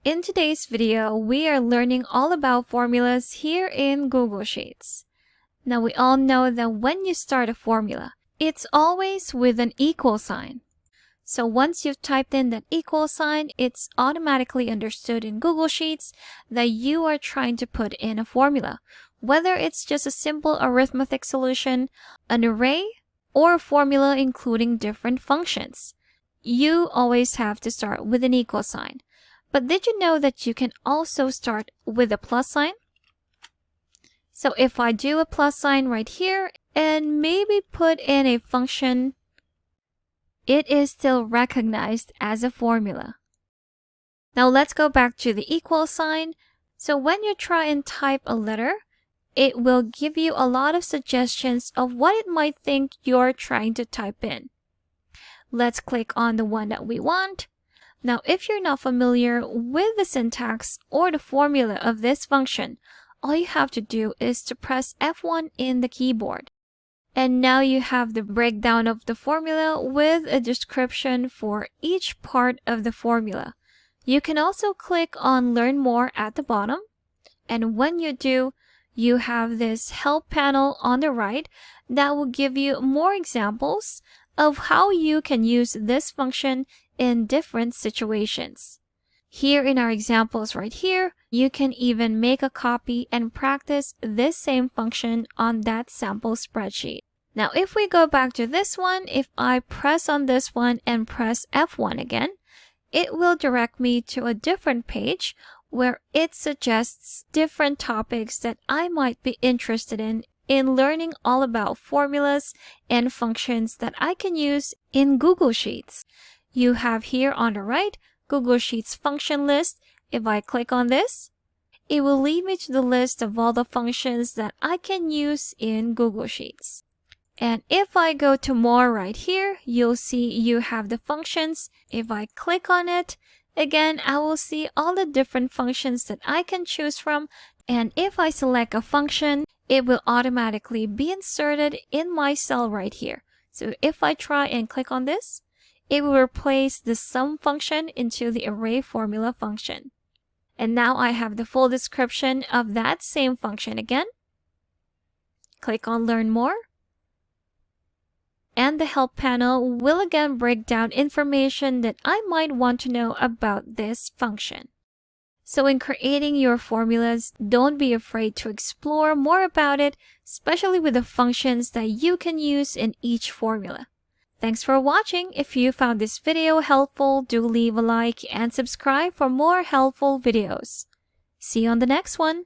In today's video, we are learning all about formulas here in Google Sheets. Now we all know that when you start a formula, it's always with an equal sign. So once you've typed in that equal sign, it's automatically understood in Google Sheets that you are trying to put in a formula, whether it's just a simple arithmetic solution, an array, or a formula including different functions. You always have to start with an equal sign. But did you know that you can also start with a plus sign? So if I do a plus sign right here and maybe put in a function, it is still recognized as a formula. Now let's go back to the equal sign. So when you try and type a letter, it will give you a lot of suggestions of what it might think you're trying to type in. Let's click on the one that we want. Now, if you're not familiar with the syntax or the formula of this function, all you have to do is to press F1 in the keyboard. And now you have the breakdown of the formula with a description for each part of the formula. You can also click on Learn More at the bottom. And when you do, you have this help panel on the right that will give you more examples of how you can use this function in different situations. Here in our examples right here, you can even make a copy and practice this same function on that sample spreadsheet. Now, if we go back to this one, if I press on this one and press F1 again, it will direct me to a different page where it suggests different topics that I might be interested in learning all about formulas and functions that I can use in Google Sheets. You have here on the right, Google Sheets function list. If I click on this, it will lead me to the list of all the functions that I can use in Google Sheets. And if I go to more right here, you'll see you have the functions. If I click on it, again, I will see all the different functions that I can choose from. And if I select a function, it will automatically be inserted in my cell right here. So if I try and click on this, it will replace the sum function into the array formula function. And now I have the full description of that same function again. Click on Learn More. And the help panel will again break down information that I might want to know about this function. So in creating your formulas, don't be afraid to explore more about it, especially with the functions that you can use in each formula. Thanks for watching. If you found this video helpful, do leave a like and subscribe for more helpful videos. See you on the next one.